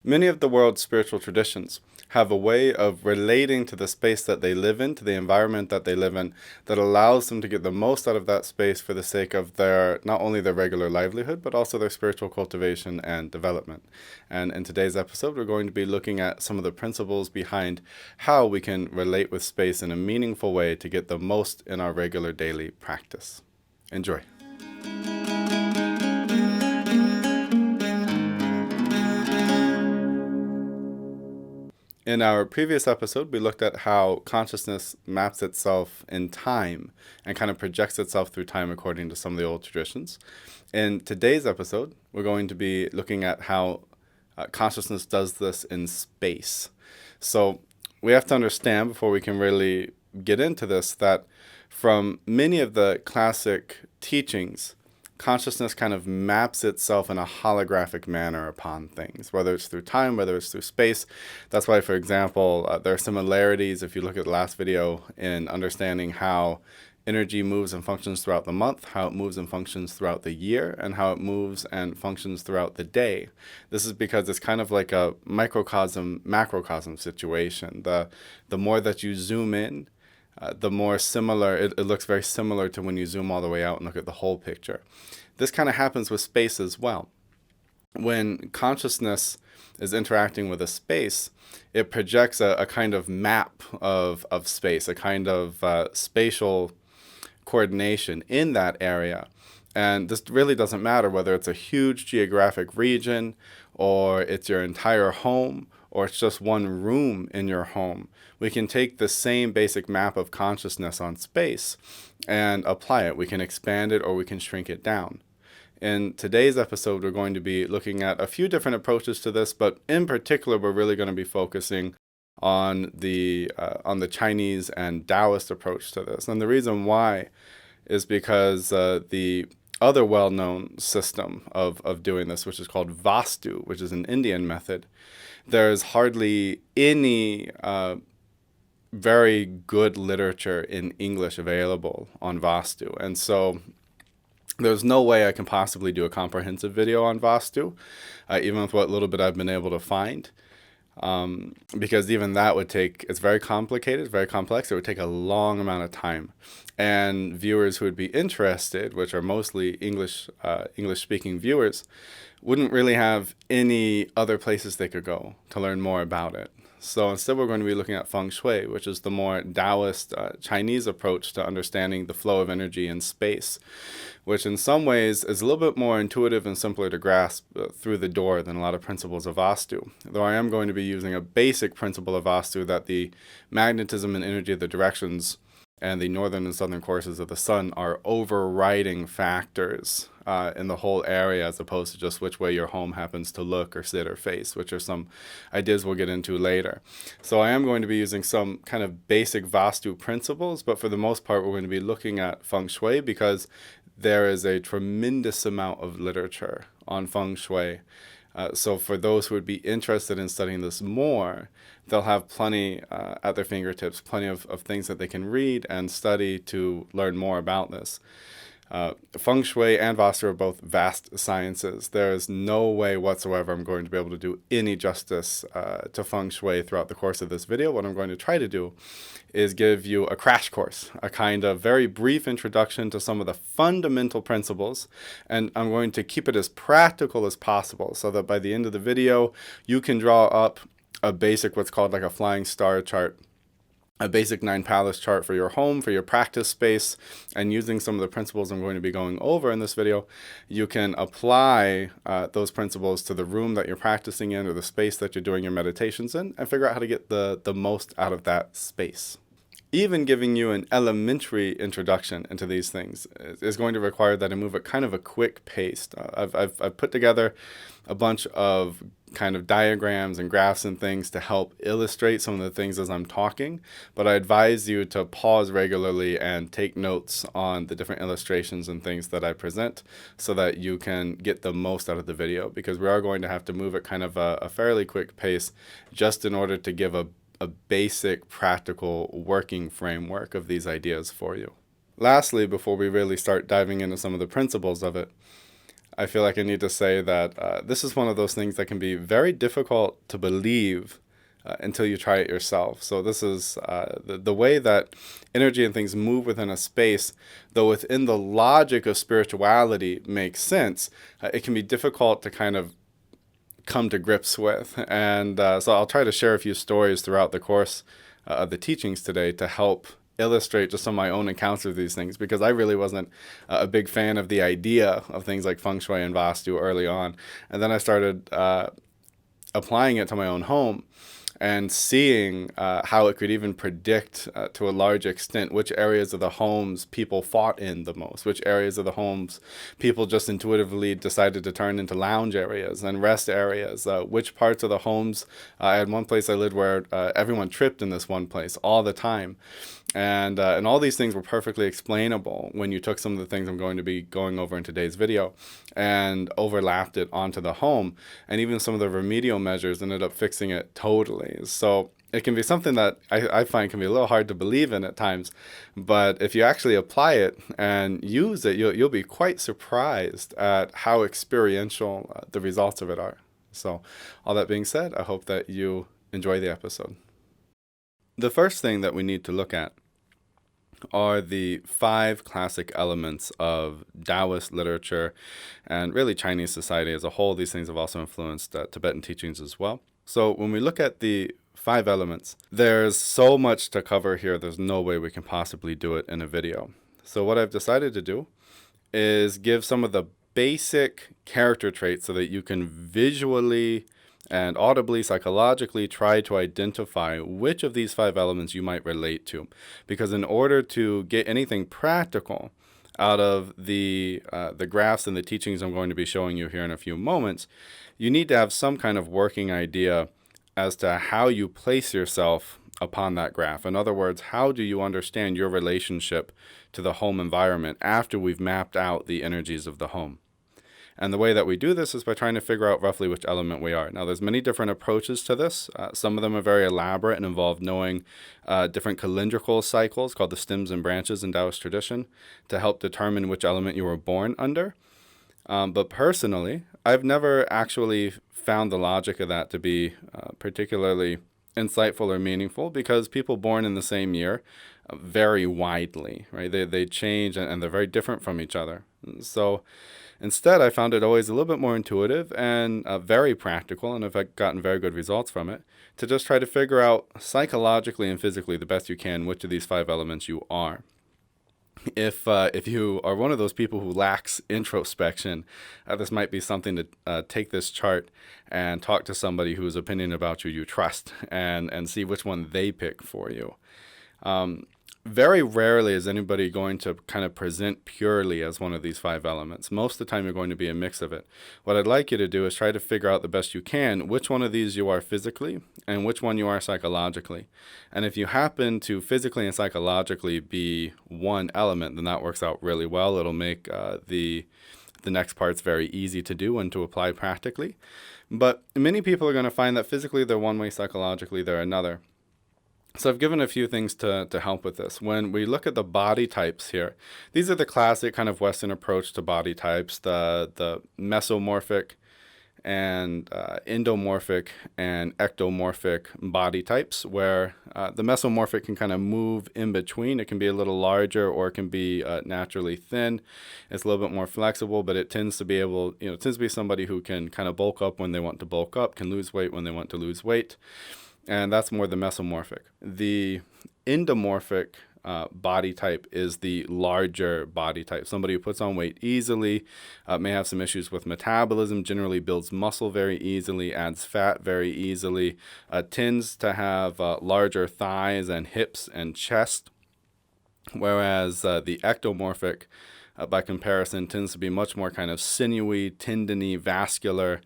Many of the world's spiritual traditions have a way of relating to the space that they live in, to the environment that they live in, that allows them to get the most out of that space for the sake of their, not only their regular livelihood, but also their spiritual cultivation and development. And in today's episode, we're going to be looking at some of the principles behind how we can relate with space in a meaningful way to get the most in our regular daily practice. Enjoy. In our previous episode, we looked at how consciousness maps itself in time and kind of projects itself through time according to some of the old traditions. In today's episode, we're going to be looking at how consciousness does this in space. So we have to understand, before we can really get into this, that from many of the classic teachings, consciousness kind of maps itself in a holographic manner upon things, whether it's through time, whether it's through space. That's why, for example, there are similarities, if you look at the last video, in understanding how energy moves and functions throughout the month, how it moves and functions throughout the year, and how it moves and functions throughout the day. This is because it's kind of like a microcosm, macrocosm situation. The more that you zoom in, the more similar, it looks very similar to when you zoom all the way out and look at the whole picture. This kind of happens with space as well. When consciousness is interacting with a space, it projects a kind of map of space, a kind of spatial coordination in that area. And this really doesn't matter whether it's a huge geographic region, or it's your entire home, or it's just one room in your home. We can take the same basic map of consciousness on space and apply it. We can expand it or we can shrink it down. In today's episode, we're going to be looking at a few different approaches to this, but in particular, we're really going to be focusing on the Chinese and Taoist approach to this. And the reason why is because the other well-known system of doing this, which is called Vaastu, which is an Indian method, there's hardly any very good literature in English available on Vaastu. And so there's no way I can possibly do a comprehensive video on Vaastu, even with what little bit I've been able to find. Because even that would take, it's very complicated, very complex. It would take a long amount of time. And viewers who would be interested, which are mostly English-speaking viewers, wouldn't really have any other places they could go to learn more about it. So instead, we're going to be looking at Feng Shui, which is the more Taoist Chinese approach to understanding the flow of energy in space, which in some ways is a little bit more intuitive and simpler to grasp through the door than a lot of principles of Vaastu. Though I am going to be using a basic principle of Vaastu, that the magnetism and energy of the directions and the northern and southern courses of the sun are overriding factors in the whole area, as opposed to just which way your home happens to look or sit or face, which are some ideas we'll get into later. So I am going to be using some kind of basic Vaastu principles, but for the most part, we're going to be looking at Feng Shui because there is a tremendous amount of literature on Feng Shui. So for those who would be interested in studying this more, they'll have plenty at their fingertips, plenty of things that they can read and study to learn more about this. Feng Shui and Vaastu are both vast sciences. There is no way whatsoever I'm going to be able to do any justice to Feng Shui throughout the course of this video. What I'm going to try to do is give you a crash course, a kind of very brief introduction to some of the fundamental principles, and I'm going to keep it as practical as possible so that by the end of the video, you can draw up a basic, what's called like a flying star chart, a basic 9 palace chart for your home, for your practice space, and using some of the principles I'm going to be going over in this video, you can apply those principles to the room that you're practicing in or the space that you're doing your meditations in and figure out how to get the most out of that space. Even giving you an elementary introduction into these things is going to require that I move at kind of a quick pace. I've put together a bunch of kind of diagrams and graphs and things to help illustrate some of the things as I'm talking, but I advise you to pause regularly and take notes on the different illustrations and things that I present so that you can get the most out of the video, because we are going to have to move at kind of a fairly quick pace just in order to give a basic practical working framework of these ideas for you. Lastly, before we really start diving into some of the principles of it, I feel like I need to say that this is one of those things that can be very difficult to believe until you try it yourself. So this is the way that energy and things move within a space, though within the logic of spirituality makes sense, it can be difficult to kind of come to grips with. And so I'll try to share a few stories throughout the course of the teachings today to help illustrate just some of my own encounters with these things, because I really wasn't a big fan of the idea of things like Feng Shui and Vaastu early on. And then I started applying it to my own home and seeing how it could even predict to a large extent which areas of the homes people fought in the most, which areas of the homes people just intuitively decided to turn into lounge areas and rest areas, which parts of the homes. I had one place I lived where everyone tripped in this one place all the time. And all these things were perfectly explainable when you took some of the things I'm going to be going over in today's video and overlapped it onto the home. And even some of the remedial measures ended up fixing it totally. So it can be something that I find can be a little hard to believe in at times. But if you actually apply it and use it, you'll be quite surprised at how experiential the results of it are. So all that being said, I hope that you enjoy the episode. The first thing that we need to look at are the 5 classic elements of Taoist literature and really Chinese society as a whole. These things have also influenced Tibetan teachings as well. So when we look at the 5 elements, there's so much to cover here, there's no way we can possibly do it in a video. So what I've decided to do is give some of the basic character traits so that you can visually and audibly, psychologically try to identify which of these 5 elements you might relate to. Because in order to get anything practical out of the graphs and the teachings I'm going to be showing you here in a few moments, you need to have some kind of working idea as to how you place yourself upon that graph. In other words, how do you understand your relationship to the home environment after we've mapped out the energies of the home? And the way that we do this is by trying to figure out roughly which element we are. Now, there's many different approaches to this. Some of them are very elaborate and involve knowing different calendrical cycles called the stems and branches in Taoist tradition to help determine which element you were born under. But personally, I've never actually found the logic of that to be particularly insightful or meaningful, because people born in the same year vary widely, right? They change and they're very different from each other. So instead, I found it always a little bit more intuitive and very practical, and I've gotten very good results from it, to just try to figure out psychologically and physically the best you can which of these 5 elements you are. If you are one of those people who lacks introspection, this might be something to take this chart and talk to somebody whose opinion about you trust and see which one they pick for you. Very rarely is anybody going to kind of present purely as one of these 5 elements. Most of the time, you're going to be a mix of it. What I'd like you to do is try to figure out the best you can which one of these you are physically and which one you are psychologically. And if you happen to physically and psychologically be one element, then that works out really well. It'll make the next parts very easy to do and to apply practically. But many people are going to find that physically they're one way, psychologically they're another. So I've given a few things to help with this. When we look at the body types here, these are the classic kind of Western approach to body types, the mesomorphic and endomorphic and ectomorphic body types, where the mesomorphic can kind of move in between. It can be a little larger or it can be naturally thin. It's a little bit more flexible, but it tends to be able, it tends to be somebody who can kind of bulk up when they want to bulk up, can lose weight when they want to lose weight. And that's more the mesomorphic. The endomorphic body type is the larger body type. Somebody who puts on weight easily, may have some issues with metabolism, generally builds muscle very easily, adds fat very easily, tends to have larger thighs and hips and chest, whereas the ectomorphic, by comparison, tends to be much more kind of sinewy, tendony, vascular,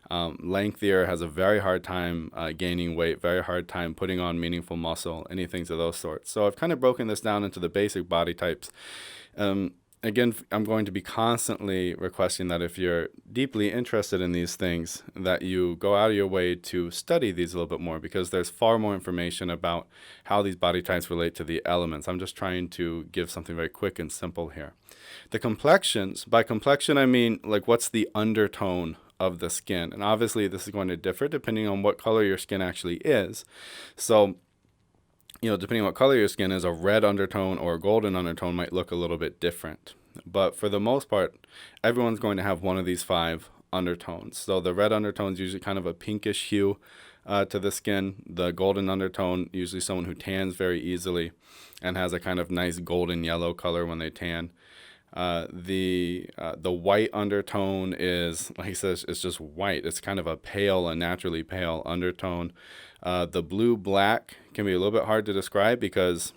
lengthier, has a very hard time gaining weight, very hard time putting on meaningful muscle, anything of those sorts. So I've kind of broken this down into the basic body types. And again, I'm going to be constantly requesting that if you're deeply interested in these things, that you go out of your way to study these a little bit more, because there's far more information about how these body types relate to the elements. I'm just trying to give something very quick and simple here. The complexions, by complexion, I mean, like, what's the undertone of the skin? And obviously, this is going to differ depending on what color your skin actually is. So, depending on what color your skin is, a red undertone or a golden undertone might look a little bit different. But for the most part, everyone's going to have one of these 5 undertones. So the red undertone is usually kind of a pinkish hue to the skin. The golden undertone, usually someone who tans very easily and has a kind of nice golden yellow color when they tan. The white undertone is, like he says, it's just white. It's kind of a naturally pale undertone. The blue-black can be a little bit hard to describe because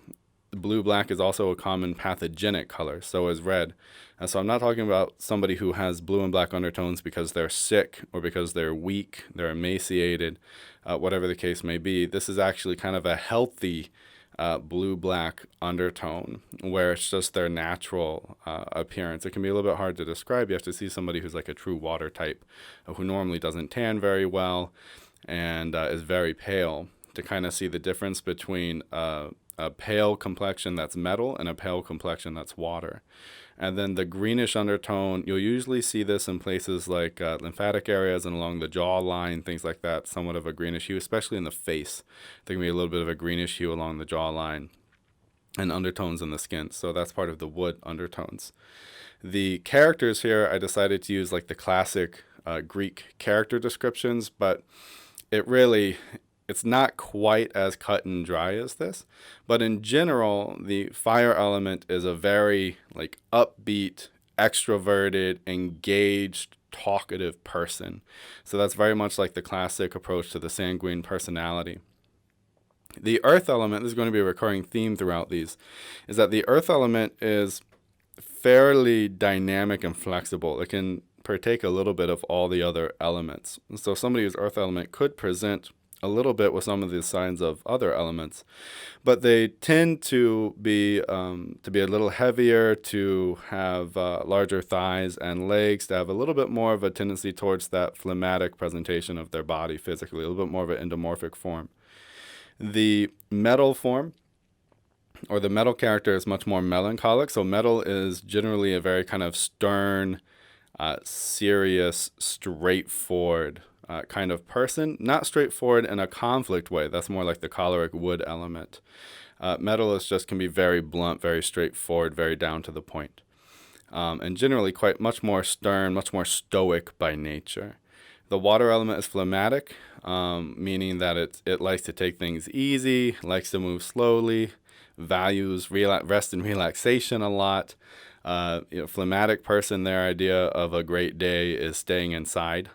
blue-black is also a common pathogenic color, so is red. And so I'm not talking about somebody who has blue and black undertones because they're sick or because they're weak, they're emaciated, whatever the case may be. This is actually kind of a healthy blue-black undertone where it's just their natural appearance. It can be a little bit hard to describe. You have to see somebody who's like a true water type who normally doesn't tan very well and is very pale to kind of see the difference between a pale complexion that's metal and a pale complexion that's water. And then the greenish undertone, you'll usually see this in places like lymphatic areas and along the jawline, things like that, somewhat of a greenish hue, especially in the face. There can be a little bit of a greenish hue along the jawline and undertones in the skin. So that's part of the wood undertones. The characters here, I decided to use like the classic Greek character descriptions, but it's not quite as cut and dry as this. But in general, the fire element is a very like upbeat, extroverted, engaged, talkative person. So that's very much like the classic approach to the sanguine personality. The earth element, this is going to be a recurring theme throughout these, is that the earth element is fairly dynamic and flexible. It can partake a little bit of all the other elements. So somebody who's earth element could present a little bit with some of the signs of other elements, but they tend to be a little heavier, to have larger thighs and legs, to have a little bit more of a tendency towards that phlegmatic presentation of their body physically, a little bit more of an endomorphic form. The metal form, or the metal character, is much more melancholic. So metal is generally a very kind of stern, serious, straightforward kind of person. Not straightforward in a conflict way. That's more like the choleric wood element. Metal can be very blunt, very straightforward, very down to the point. And generally quite much more stern, much more stoic by nature. The water element is phlegmatic, meaning that it likes to take things easy, likes to move slowly, values rest and relaxation a lot. Phlegmatic person, their idea of a great day is staying inside,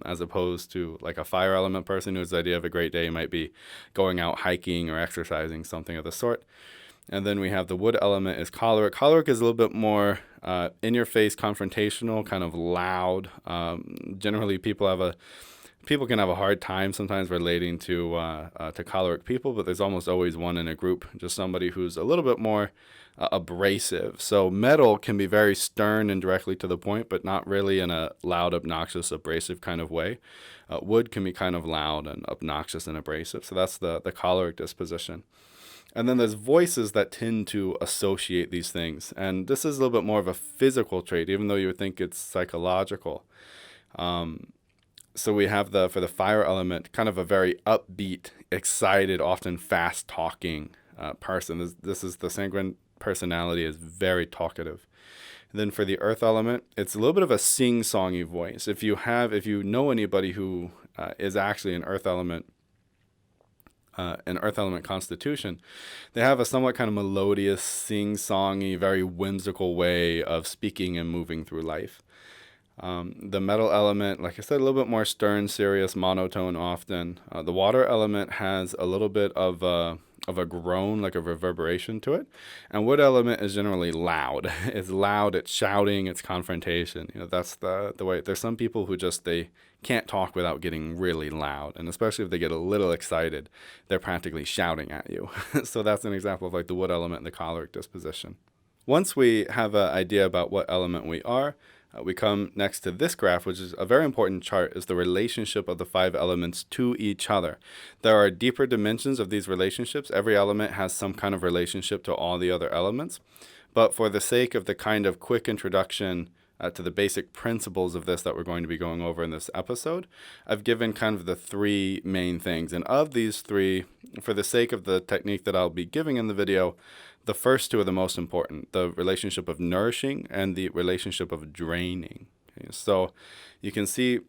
as opposed to like a fire element person whose idea of a great day might be going out hiking or exercising, something of the sort. And then we have the wood element is choleric. Choleric is a little bit more in-your-face, confrontational, kind of loud. Generally, people can have a hard time sometimes relating to choleric people, but there's almost always one in a group, just somebody who's a little bit more abrasive. So metal can be very stern and directly to the point, but not really in a loud, obnoxious, abrasive kind of way. Wood can be kind of loud and obnoxious and abrasive. So that's the choleric disposition. And then there's voices that tend to associate these things. And this is a little bit more of a physical trait, even though you would think it's psychological. So we have for the fire element, kind of a very upbeat, excited, often fast-talking person. This is the sanguine personality, is very talkative. And then for the earth element, it's a little bit of a sing-songy voice. If you know anybody who is actually an earth element constitution, they have a somewhat kind of melodious, sing-songy, very whimsical way of speaking and moving through life. The metal element, like I said, a little bit more stern, serious, monotone often. The water element has a little bit of a groan, like a reverberation to it. And wood element is generally loud. It's loud, it's shouting, it's confrontation. That's the way. There's some people who they can't talk without getting really loud. And especially if they get a little excited, they're practically shouting at you. So that's an example of like the wood element and the choleric disposition. Once we have an idea about what element we are, we come next to this graph, which is a very important chart, is the relationship of the 5 elements to each other. There are deeper dimensions of these relationships. Every element has some kind of relationship to all the other elements. But for the sake of the kind of quick introduction to the basic principles of this that we're going to be going over in this episode, I've given kind of the 3 main things. And of these 3, for the sake of the technique that I'll be giving in the video, the first 2 are the most important, the relationship of nourishing and the relationship of draining. Okay, so you can see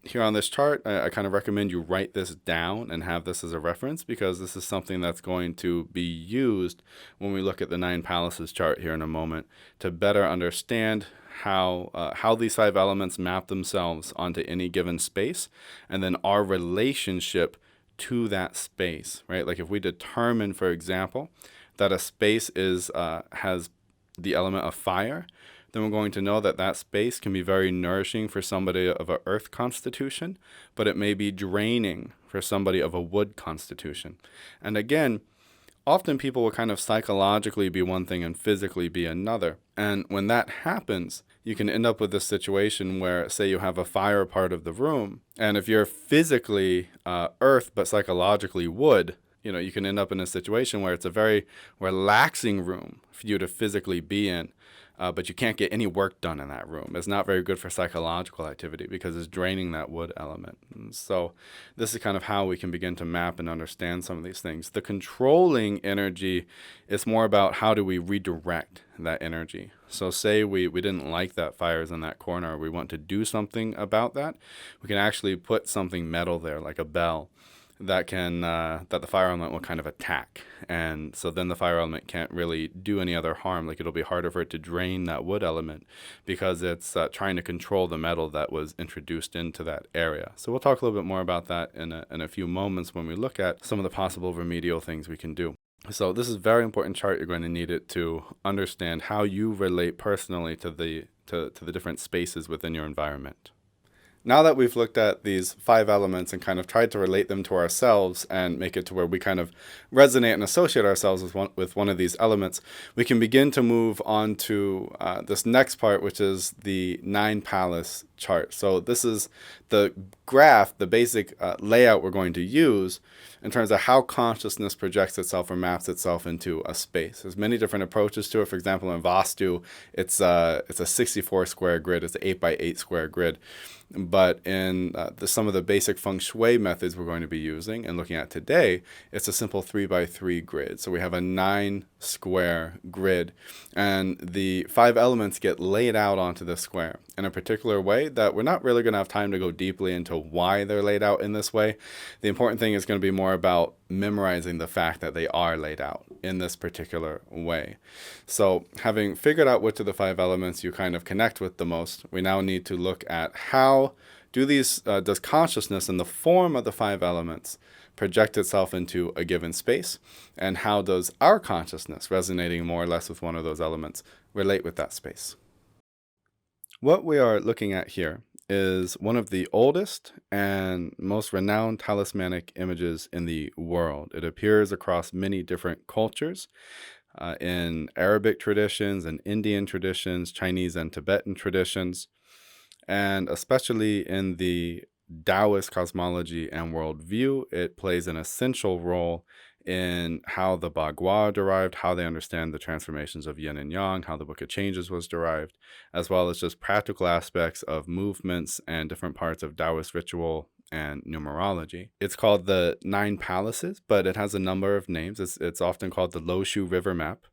here on this chart, I kind of recommend you write this down and have this as a reference, because this is something that's going to be used when we look at the 9 palaces chart here in a moment to better understand how these 5 elements map themselves onto any given space, and then our relationship to that space, right? Like if we determine, for example, that a space has the element of fire, then we're going to know that that space can be very nourishing for somebody of an earth constitution, but it may be draining for somebody of a wood constitution. And again, often people will kind of psychologically be one thing and physically be another. And when that happens, you can end up with this situation where, say you have a fire part of the room, and if you're physically earth but psychologically wood, you can end up in a situation where it's a very relaxing room for you to physically be in, but you can't get any work done in that room. It's not very good for psychological activity because it's draining that wood element. And so this is kind of how we can begin to map and understand some of these things. The controlling energy is more about how do we redirect that energy. So say we didn't like that fire's in that corner, we want to do something about that, we can actually put something metal there, like a bell, that the fire element will kind of attack. And so then the fire element can't really do any other harm. Like it'll be harder for it to drain that wood element because it's trying to control the metal that was introduced into that area. So we'll talk a little bit more about that in a few moments when we look at some of the possible remedial things we can do. So this is a very important chart. You're going to need it to understand how you relate personally to the different spaces within your environment. Now that we've looked at these 5 elements and kind of tried to relate them to ourselves and make it to where we kind of resonate and associate ourselves with one of these elements, we can begin to move on to this next part, which is the 9 palace chart. So this is the graph, the basic layout we're going to use in terms of how consciousness projects itself or maps itself into a space. There's many different approaches to it. For example, in Vaastu, it's a 64 square grid. It's an 8 by 8 square grid. But in some of the basic Feng Shui methods we're going to be using and looking at today, it's a simple 3 by 3 grid. So we have a 9 square grid, and the 5 elements get laid out onto the square in a particular way that we're not really going to have time to go deeply into why they're laid out in this way. The important thing is going to be more about memorizing the fact that they are laid out in this particular way. So having figured out which of the 5 elements you kind of connect with the most, we now need to look at how does consciousness in the form of the 5 elements project itself into a given space, and how does our consciousness, resonating more or less with one of those elements, relate with that space. What we are looking at here is one of the oldest and most renowned talismanic images in the world. It appears across many different cultures, in Arabic traditions and Indian traditions, Chinese and Tibetan traditions, and especially in the Taoist cosmology and worldview. It plays an essential role in how the Bagua derived, how they understand the transformations of yin and yang, how the Book of Changes was derived, as well as just practical aspects of movements and different parts of Taoist ritual and numerology. It's called the 9 Palaces, but it has a number of names. It's often called the Loshu River Map,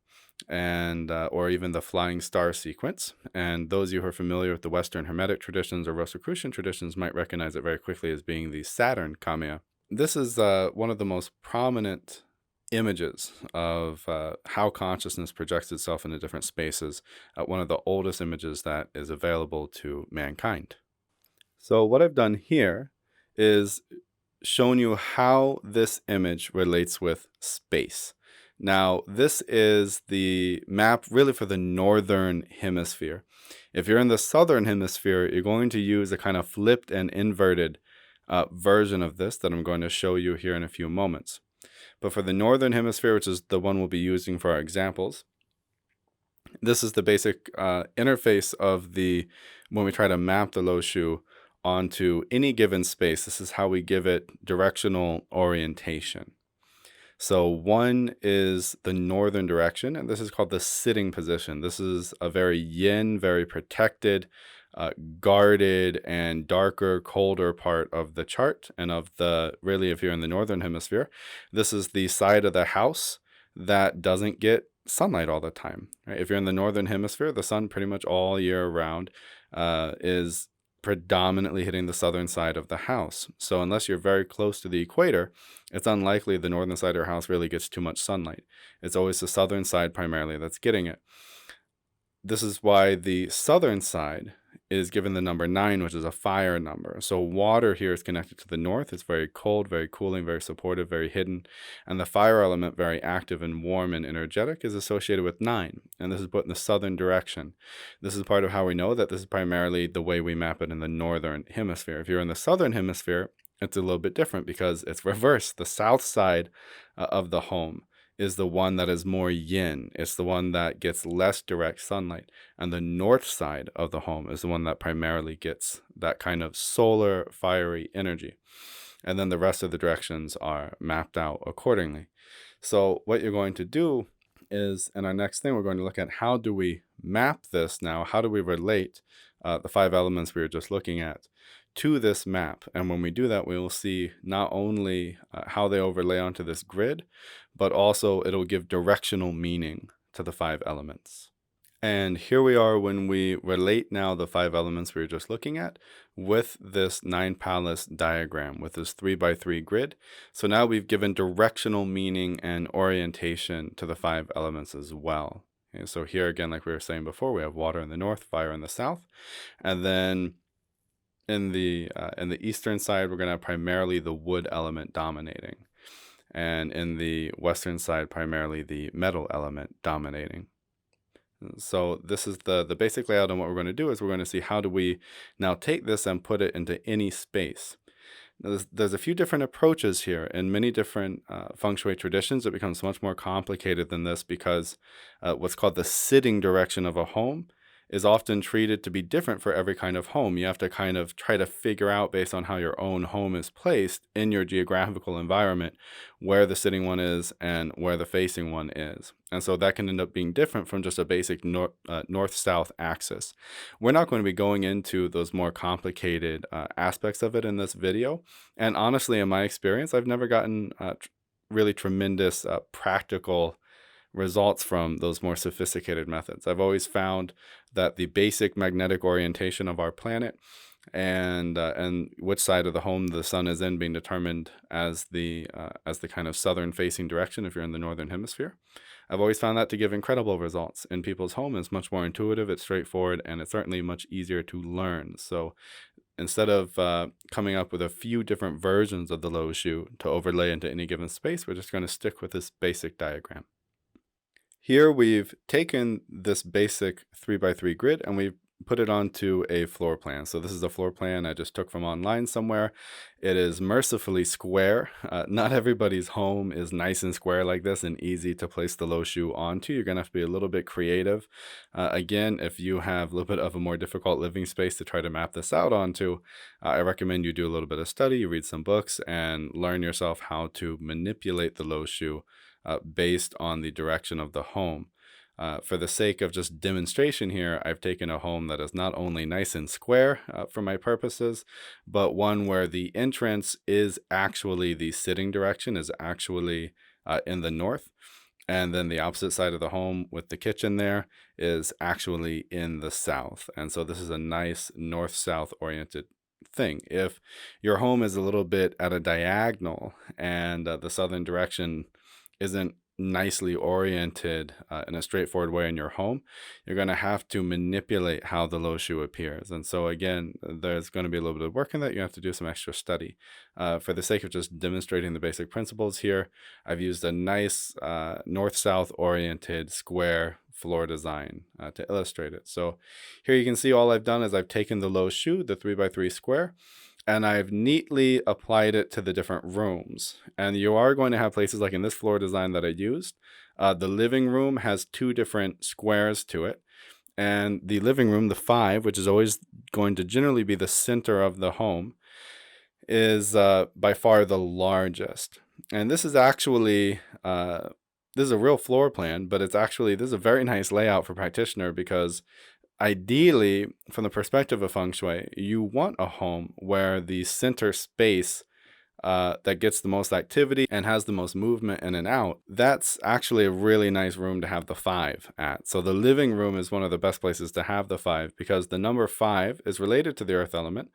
and or even the Flying Star Sequence. And those of you who are familiar with the Western Hermetic traditions or Rosicrucian traditions might recognize it very quickly as being the Saturn Kamea. This is one of the most prominent images of how consciousness projects itself into different spaces, one of the oldest images that is available to mankind. So what I've done here is shown you how this image relates with space. Now, this is the map really for the northern hemisphere. If you're in the southern hemisphere, you're going to use a kind of flipped and inverted version of this that I'm going to show you here in a few moments. But for the northern hemisphere, which is the one we'll be using for our examples, This is the basic interface of when we try to map the Lo Shu onto any given space. This is how we give it directional orientation. So one is the northern direction, and this is called the sitting position. This is a very yin, very protected, guarded, and darker, colder part of the chart. And really, if you're in the northern hemisphere, this is the side of the house that doesn't get sunlight all the time. Right? If you're in the northern hemisphere, the sun pretty much all year round is predominantly hitting the southern side of the house. So unless you're very close to the equator, it's unlikely the northern side of your house really gets too much sunlight. It's always the southern side primarily that's getting it. This is why the southern side is given the number 9, which is a fire number. So water here is connected to the north. It's very cold, very cooling, very supportive, very hidden. And the fire element, very active and warm and energetic, is associated with 9. And this is put in the southern direction. This is part of how we know that this is primarily the way we map it in the northern hemisphere. If you're in the southern hemisphere, it's a little bit different because it's reversed. The south side of the home is the one that is more yin. It's the one that gets less direct sunlight. And the north side of the home is the one that primarily gets that kind of solar, fiery energy. And then the rest of the directions are mapped out accordingly. So what you're going to do is, in our next thing, we're going to look at how do we map this now? How do we relate the 5 elements we were just looking at to this map? And when we do that, we will see not only how they overlay onto this grid, but also it'll give directional meaning to the 5 elements. And here we are when we relate now the 5 elements we were just looking at with this 9 palace diagram, with this 3x3 grid. So now we've given directional meaning and orientation to the 5 elements as well. Okay, so here again, like we were saying before, we have water in the north, fire in the south. And then in the eastern side, we're going to have primarily the wood element dominating. And in the western side, primarily the metal element dominating. So this is the basic layout, and what we're going to do is we're going to see how do we now take this and put it into any space. Now, there's a few different approaches here. In many different Feng Shui traditions, it becomes much more complicated than this because what's called the sitting direction of a home is often treated to be different for every kind of home. You have to kind of try to figure out, based on how your own home is placed in your geographical environment, where the sitting one is and where the facing one is. And so that can end up being different from just a basic north-south axis. We're not going to be going into those more complicated aspects of it in this video. And honestly, in my experience, I've never gotten really tremendous practical results from those more sophisticated methods. I've always found that the basic magnetic orientation of our planet and which side of the home the sun is in being determined as the kind of southern facing direction if you're in the northern hemisphere. I've always found that to give incredible results in people's home. It's much more intuitive, it's straightforward, and it's certainly much easier to learn. So instead of coming up with a few different versions of the Lo Shu to overlay into any given space, we're just going to stick with this basic diagram. Here we've taken this basic 3x3 grid and we've put it onto a floor plan. So this is a floor plan I just took from online somewhere. It is mercifully square. Not everybody's home is nice and square like this and easy to place the Lo Shu onto. You're going to have to be a little bit creative. Again, if you have a little bit of a more difficult living space to try to map this out onto, I recommend you do a little bit of study, you read some books, and learn yourself how to manipulate the Lo Shu based on the direction of the home. For the sake of just demonstration here, I've taken a home that is not only nice and square for my purposes, but one where the entrance is actually the sitting direction, is actually in the north. And then the opposite side of the home with the kitchen there is actually in the south. And so this is a nice north-south oriented thing. If your home is a little bit at a diagonal and the southern direction isn't nicely oriented in a straightforward way in your home, you're going to have to manipulate how the Lo Shu appears. And so again, there's going to be a little bit of work in that. You have to do some extra study. For the sake of just demonstrating the basic principles here, I've used a nice north-south oriented square floor design to illustrate it. So here you can see all I've done is I've taken the Lo Shu, the 3x3 square, and I've neatly applied it to the different rooms. And you are going to have places like in this floor design that I used. The living room has 2 different squares to it. And the living room, the 5, which is always going to generally be the center of the home, is by far the largest. And this is actually, this is a real floor plan, but this is a very nice layout for practitioner because ideally, from the perspective of Feng Shui, you want a home where the center space that gets the most activity and has the most movement in and out. That's actually a really nice room to have the 5 at. So the living room is one of the best places to have the 5 because the number 5 is related to the earth element,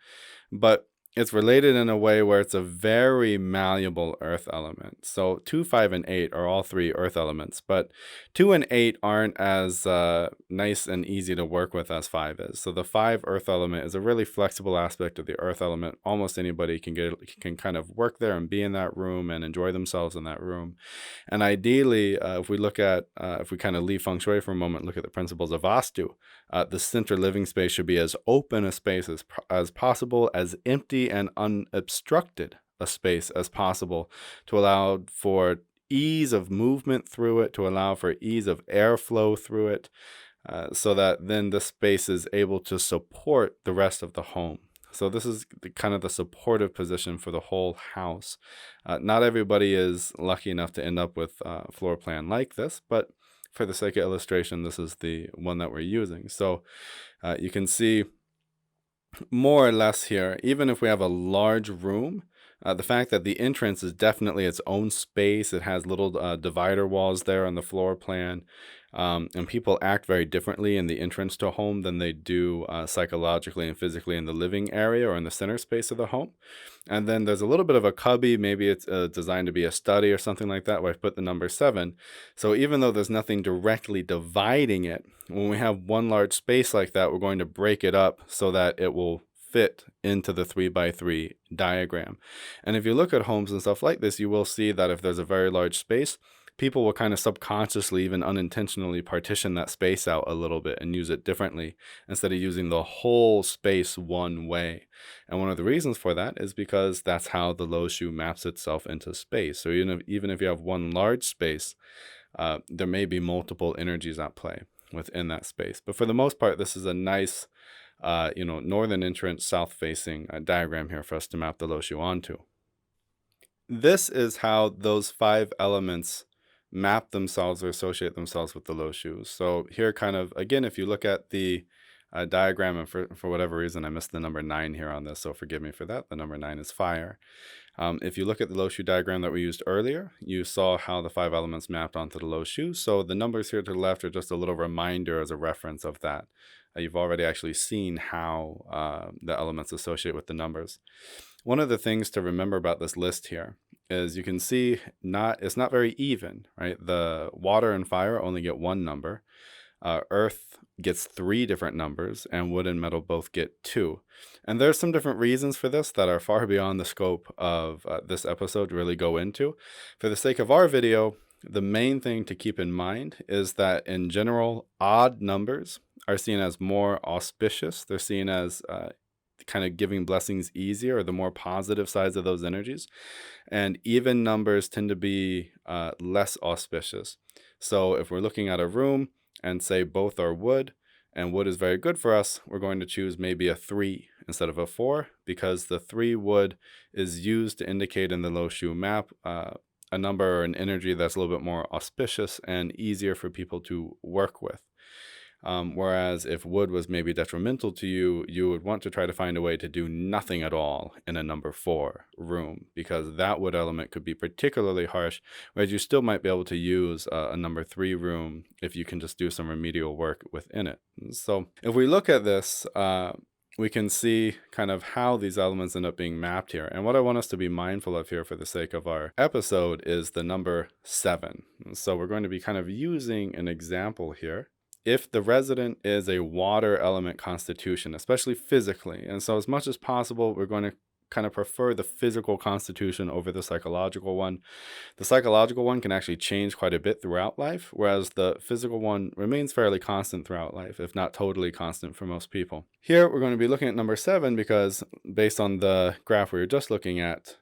but it's related in a way where it's a very malleable earth element. So 2, 5, and 8 are all 3 earth elements, but 2 and 8 aren't as nice and easy to work with as 5 is. So the 5 earth element is a really flexible aspect of the earth element. Almost anybody can kind of work there and be in that room and enjoy themselves in that room. And ideally, if we kind of leave Feng Shui for a moment, look at the principles of Vaastu, the center living space should be as open a space as possible, as empty and unobstructed a space as possible, to allow for ease of movement through it, to allow for ease of airflow through it, so that then the space is able to support the rest of the home. So this is kind of the supportive position for the whole house. Not everybody is lucky enough to end up with a floor plan like this, but for the sake of illustration, this is the one that we're using. So you can see more or less here, even if we have a large room, the fact that the entrance is definitely its own space. It has little divider walls there on the floor plan. And people act very differently in the entrance to a home than they do psychologically and physically in the living area or in the center space of the home. And then there's a little bit of a cubby. Maybe it's designed to be a study or something like that, where I've put the number 7. So even though there's nothing directly dividing it, when we have one large space like that, we're going to break it up so that it will fit into the 3x3 diagram. And if you look at homes and stuff like this, you will see that if there's a very large space, people will kind of subconsciously, even unintentionally, partition that space out a little bit and use it differently instead of using the whole space one way. And one of the reasons for that is because that's how the Lo Shu maps itself into space. So even if you have one large space, there may be multiple energies at play within that space. But for the most part, this is a nice northern entrance, south-facing diagram here for us to map the Lo Shu onto. This is how those 5 elements map themselves or associate themselves with the Lo Shu. So here kind of, again, if you look at the diagram, and for whatever reason, I missed the number 9 here on this, so forgive me for that. The number 9 is fire. If you look at the Lo Shu diagram that we used earlier, you saw how the 5 elements mapped onto the Lo Shu. So the numbers here to the left are just a little reminder as a reference of that. You've already actually seen how the elements associate with the numbers. One of the things to remember about this list here is you can see it's not very even, right? The water and fire only get 1 number. Earth gets 3 different numbers, and wood and metal both get 2. And there's some different reasons for this that are far beyond the scope of this episode to really go into. For the sake of our video, the main thing to keep in mind is that in general, odd numbers are seen as more auspicious. They're seen as kind of giving blessings easier, or the more positive sides of those energies. And even numbers tend to be less auspicious. So if we're looking at a room and say both are wood, and wood is very good for us, we're going to choose maybe a 3 instead of a 4, because the 3 wood is used to indicate in the Lo Shu map a number or an energy that's a little bit more auspicious and easier for people to work with. Whereas if wood was maybe detrimental to you, you would want to try to find a way to do nothing at all in a number 4 room, because that wood element could be particularly harsh, whereas you still might be able to use a number 3 room if you can just do some remedial work within it. So if we look at this, we can see kind of how these elements end up being mapped here. And what I want us to be mindful of here for the sake of our episode is the number 7. So we're going to be kind of using an example here. If the resident is a water element constitution, especially physically, and so as much as possible, we're going to kind of prefer the physical constitution over the psychological one. The psychological one can actually change quite a bit throughout life, whereas the physical one remains fairly constant throughout life, if not totally constant for most people. Here, we're going to be looking at number 7 because based on the graph we were just looking at,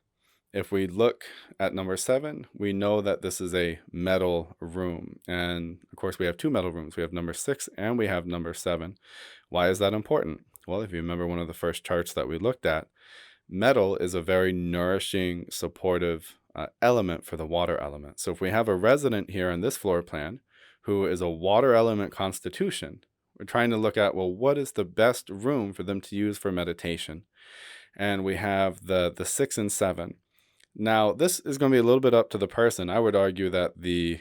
if we look at number 7, we know that this is a metal room. And of course, we have 2 metal rooms. We have number 6 and we have number 7. Why is that important? Well, if you remember one of the first charts that we looked at, metal is a very nourishing, supportive element for the water element. So if we have a resident here in this floor plan who is a water element constitution, we're trying to look at, well, what is the best room for them to use for meditation? And we have the 6 and 7. Now, this is going to be a little bit up to the person. I would argue that the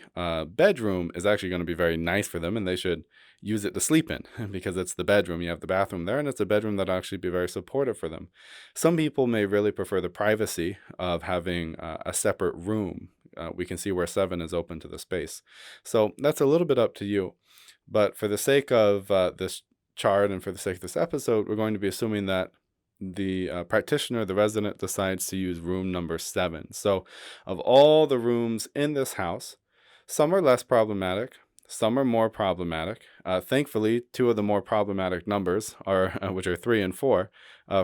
bedroom is actually going to be very nice for them, and they should use it to sleep in because it's the bedroom. You have the bathroom there, and it's a bedroom that'll actually be very supportive for them. Some people may really prefer the privacy of having a separate room. We can see where 7 is open to the space. So that's a little bit up to you. But for the sake of this chart and for the sake of this episode, we're going to be assuming that the practitioner, the resident, decides to use room number 7. So of all the rooms in this house, some are less problematic, some are more problematic. Thankfully, 2 of the more problematic numbers, are which are 3 and 4,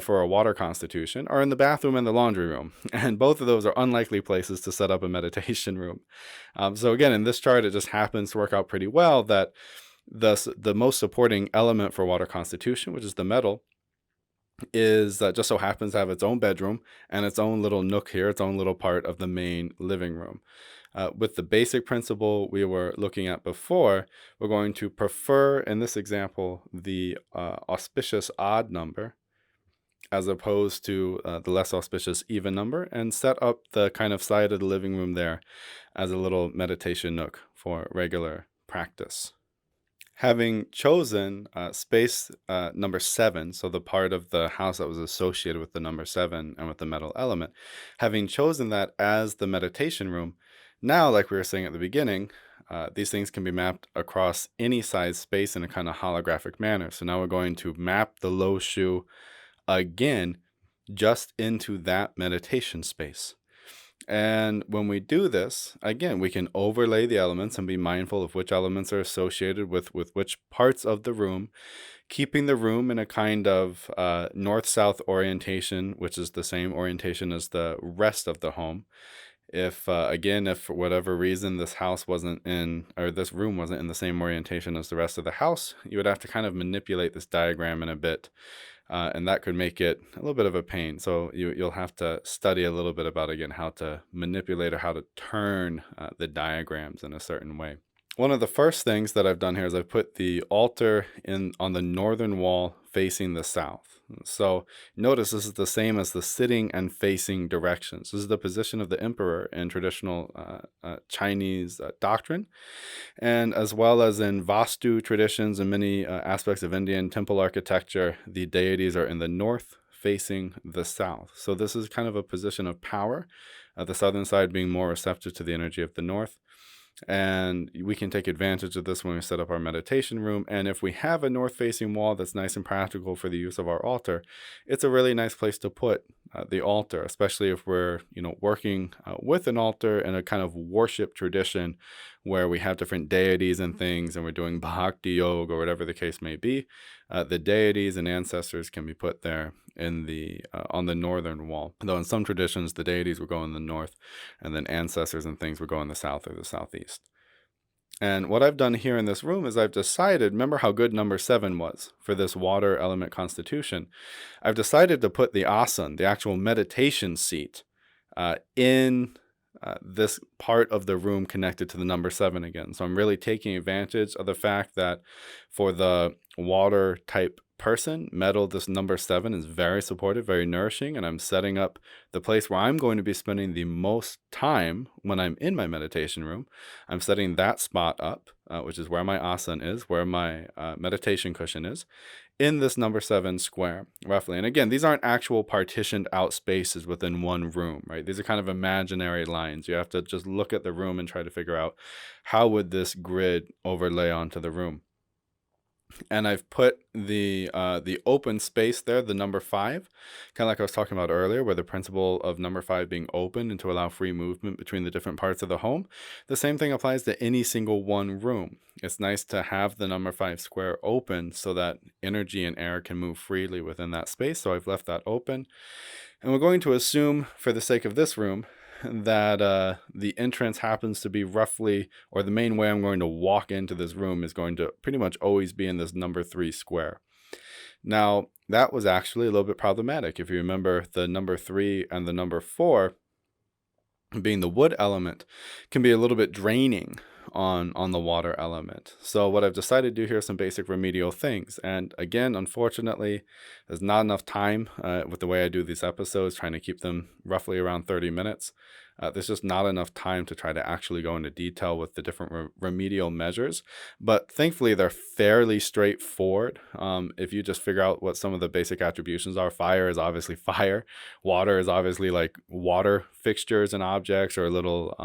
for a water constitution, are in the bathroom and the laundry room. And both of those are unlikely places to set up a meditation room. So again, in this chart, it just happens to work out pretty well that the most supporting element for water constitution, which is the metal, is just so happens to have its own bedroom and its own little nook here, its own little part of the main living room. With the basic principle we were looking at before, we're going to prefer, in this example, the auspicious odd number as opposed to the less auspicious even number, and set up the kind of side of the living room there as a little meditation nook for regular practice. Having chosen space number 7, so the part of the house that was associated with the number 7 and with the metal element, having chosen that as the meditation room, now, like we were saying at the beginning, these things can be mapped across any size space in a kind of holographic manner. So now we're going to map the low shu again just into that meditation space. And when we do this, again, we can overlay the elements and be mindful of which elements are associated with which parts of the room, keeping the room in a kind of north-south orientation, which is the same orientation as the rest of the home. If, again, if for whatever reason this house wasn't in, or this room wasn't in the same orientation as the rest of the house, you would have to kind of manipulate this diagram in a bit. And that could make it a little bit of a pain. So you'll have to study a little bit about, again, how to manipulate or how to turn the diagrams in a certain way. One of the first things that I've done here is I've put the altar on the northern wall facing the south. So notice this is the same as the sitting and facing directions. This is the position of the emperor in traditional Chinese doctrine, and as well as in Vaastu traditions and many aspects of Indian temple architecture, the deities are in the north facing the south. So this is kind of a position of power, the southern side being more receptive to the energy of the north. And we can take advantage of this when we set up our meditation room. And if we have a north-facing wall that's nice and practical for the use of our altar, it's a really nice place to put the altar, especially if we're working with an altar in a kind of worship tradition where we have different deities and things, and we're doing bhakti yoga or whatever the case may be. The deities and ancestors can be put there in the on the northern wall. Though in some traditions, the deities would go in the north, and then ancestors and things would go in the south or the southeast. And what I've done here in this room is I've decided, remember how good number 7 was for this water element constitution? I've decided to put the asan, the actual meditation seat, in this part of the room connected to the number 7 again. So I'm really taking advantage of the fact that for the water type person, metal, this number 7 is very supportive, very nourishing, and I'm setting up the place where I'm going to be spending the most time when I'm in my meditation room. I'm setting that spot up, which is where my asan is, where my meditation cushion is, in this number 7 square, roughly. And again, these aren't actual partitioned out spaces within one room, right? These are kind of imaginary lines. You have to just look at the room and try to figure out how would this grid overlay onto the room. And I've put the open space there, the number 5, kind of like I was talking about earlier, where the principle of number 5 being open and to allow free movement between the different parts of the home. The same thing applies to any single one room. It's nice to have the number 5 square open so that energy and air can move freely within that space. So I've left that open. And we're going to assume, for the sake of this room, that the entrance happens to be roughly, or the main way I'm going to walk into this room is going to pretty much always be in this number 3 square. Now, that was actually a little bit problematic. If you remember, the number 3 and the number 4, being the wood element, can be a little bit draining on the water element. So what I've decided to do here are some basic remedial things. And again, unfortunately, there's not enough time with the way I do these episodes, trying to keep them roughly around 30 minutes. There's just not enough time to try to actually go into detail with the different remedial measures. But thankfully, they're fairly straightforward. If you just figure out what some of the basic attributions are, fire is obviously fire. Water is obviously like water fixtures and objects, or a little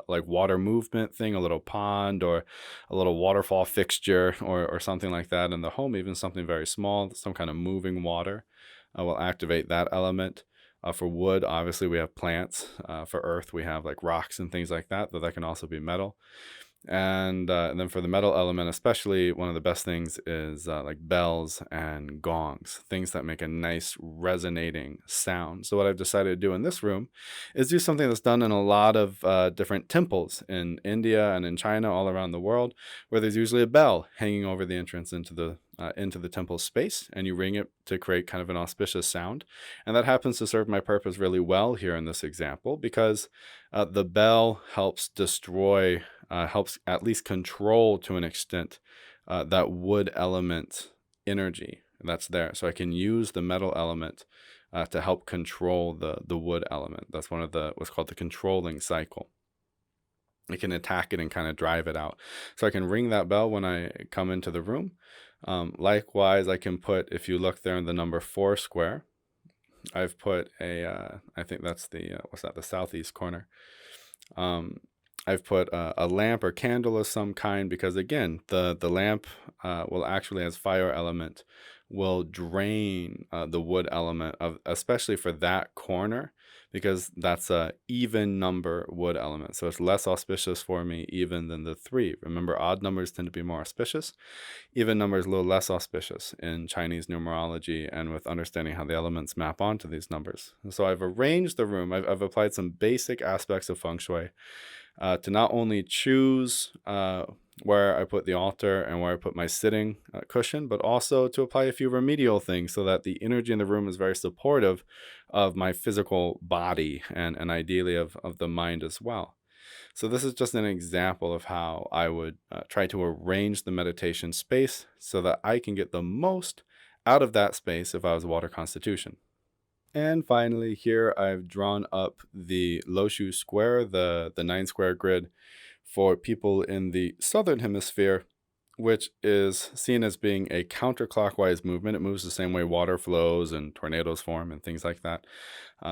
like water movement thing, a little pond or a little waterfall fixture or something like that in the home, even something very small, some kind of moving water will activate that element. For wood, obviously we have plants. For earth, we have like rocks and things like that, though that can also be metal. And then for the metal element, especially, one of the best things is like bells and gongs, things that make a nice resonating sound. So what I've decided to do in this room is do something that's done in a lot of different temples in India and in China, all around the world, where there's usually a bell hanging over the entrance into the temple space, and you ring it to create kind of an auspicious sound. And that happens to serve my purpose really well here in this example, because the bell helps destroy, helps at least control to an extent that wood element energy that's there. So I can use the metal element to help control the wood element. That's one of what's called the controlling cycle. I can attack it and kind of drive it out. So I can ring that bell when I come into the room. Likewise, I can put, if you look there in the number 4 square, I've put I think that's the, the southeast corner. I've put a lamp or candle of some kind, because again, the lamp will actually, as fire element, will drain the wood element, especially for that corner, because that's a even number wood element. So it's less auspicious for me even than the 3. Remember, odd numbers tend to be more auspicious. Even numbers a little less auspicious in Chinese numerology and with understanding how the elements map onto these numbers. So I've arranged the room. I've applied some basic aspects of Feng Shui to not only choose where I put the altar and where I put my sitting cushion, but also to apply a few remedial things so that the energy in the room is very supportive of my physical body and ideally of the mind as well. So this is just an example of how I would try to arrange the meditation space so that I can get the most out of that space if I was a water constitution. And finally, here I've drawn up the Loshu square, the 9 square grid for people in the southern hemisphere, which is seen as being a counterclockwise movement. It moves the same way water flows and tornadoes form and things like that.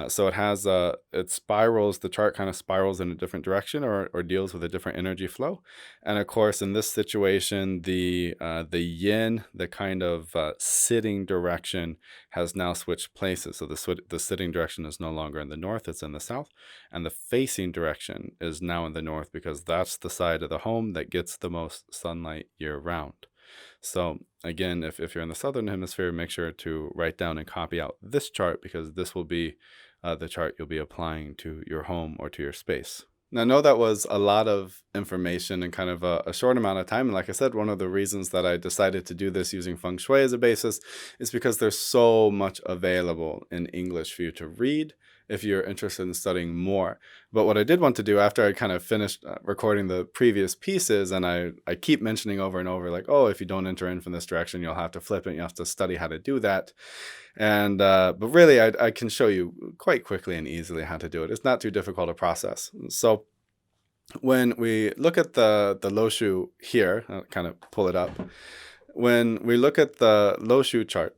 So it has it spirals, the chart kind of spirals in a different direction, or deals with a different energy flow. And of course, in this situation, the yin, the kind of sitting direction, has now switched places. So the sitting direction is no longer in the north, it's in the south. And the facing direction is now in the north, because that's the side of the home that gets the most sunlight year round. So again, if you're in the southern hemisphere, make sure to write down and copy out this chart, because this will be the chart you'll be applying to your home or to your space. Now, I know that was a lot of information in kind of a short amount of time. And like I said, one of the reasons that I decided to do this using Feng Shui as a basis is because there's so much available in English for you to read if you're interested in studying more. But what I did want to do after I kind of finished recording the previous pieces, and I keep mentioning over and over, like, oh, if you don't enter in from this direction, you'll have to flip it. You have to study how to do that. And but really, I can show you quite quickly and easily how to do it. It's not too difficult a process. So when we look at the Loshu here, I'll kind of pull it up. When we look at the Loshu chart,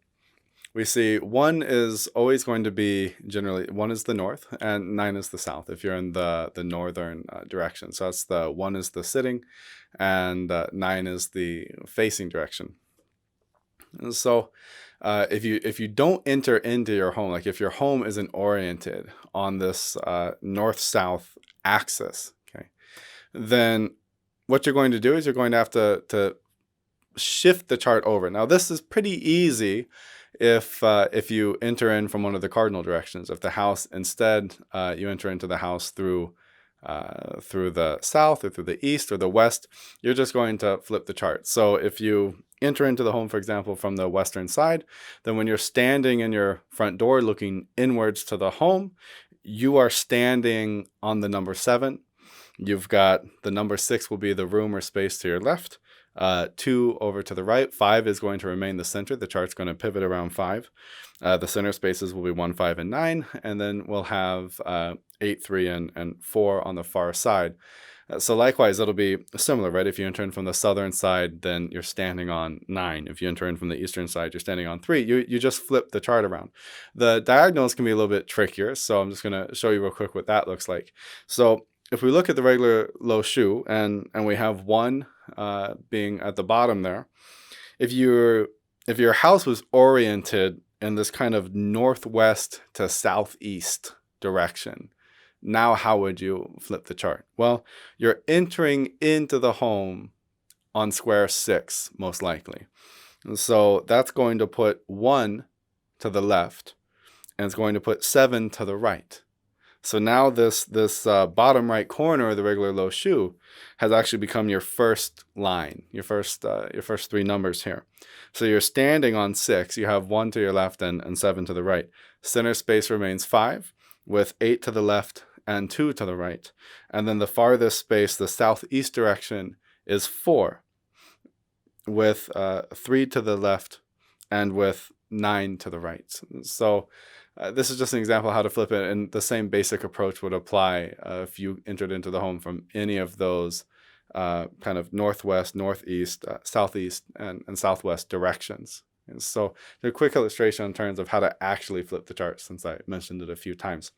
we see 1 is always going to be generally 1 is the north and 9 is the south if you're in the northern direction. So that's the 1 is the sitting and 9 is the facing direction. And so if you don't enter into your home, like if your home isn't oriented on this north-south axis, okay, then what you're going to do is you're going to have to shift the chart over. Now this is pretty easy if you enter in from one of the cardinal directions. If the house instead you enter into the house through the south or through the east or the west, you're just going to flip the chart. So if you enter into the home, for example, from the western side, then when you're standing in your front door looking inwards to the home, you are standing on the number 7. You've got the number 6 will be the room or space to your left. 2 over to the right. 5 is going to remain the center. The chart's going to pivot around 5. The center spaces will be 1, 5, and 9. And then we'll have 8, 3, and 4 on the far side. So likewise, it'll be similar, right? If you enter in from the southern side, then you're standing on 9. If you enter in from the eastern side, you're standing on 3. You just flip the chart around. The diagonals can be a little bit trickier, so I'm just going to show you real quick what that looks like. So if we look at the regular lo shu and we have 1 being at the bottom there, if your house was oriented in this kind of northwest to southeast direction, now how would you flip the chart? Well, you're entering into the home on square 6, most likely. And so that's going to put 1 to the left, and it's going to put 7 to the right. So now this bottom right corner of the regular lo shu has actually become your first line, your first 3 numbers here. So you're standing on 6. You have 1 to your left and 7 to the right. Center space remains 5 with 8 to the left and 2 to the right. And then the farthest space, the southeast direction, is 4 with 3 to the left and with 9 to the right. So this is just an example of how to flip it, and the same basic approach would apply if you entered into the home from any of those kind of northwest, northeast, southeast, and southwest directions. And so a quick illustration in terms of how to actually flip the chart, since I mentioned it a few times.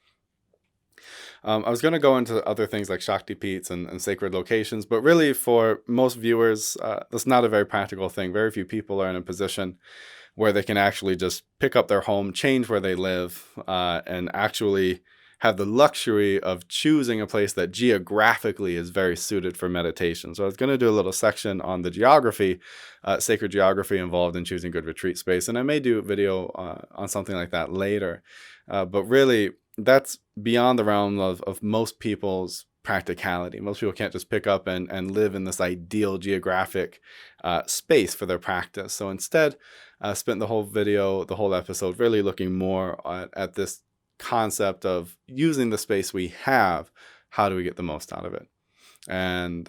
I was going to go into other things like Shakti Peets and sacred locations, but really for most viewers, that's not a very practical thing. Very few people are in a position where they can actually just pick up their home, change where they live, and actually have the luxury of choosing a place that geographically is very suited for meditation. So I was going to do a little section on the geography, sacred geography involved in choosing good retreat space, and I may do a video on something like that later. But really, that's beyond the realm of most people's practicality. Most people can't just pick up and live in this ideal geographic space for their practice. So instead, spent the whole video, the whole episode, really looking more at this concept of using the space we have. How do we get the most out of it? And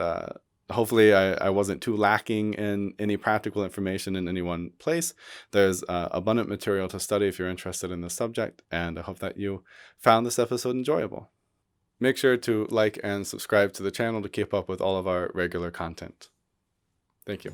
hopefully I wasn't too lacking in any practical information in any one place. There's abundant material to study if you're interested in this subject, and I hope that you found this episode enjoyable. Make sure to like and subscribe to the channel to keep up with all of our regular content. Thank you.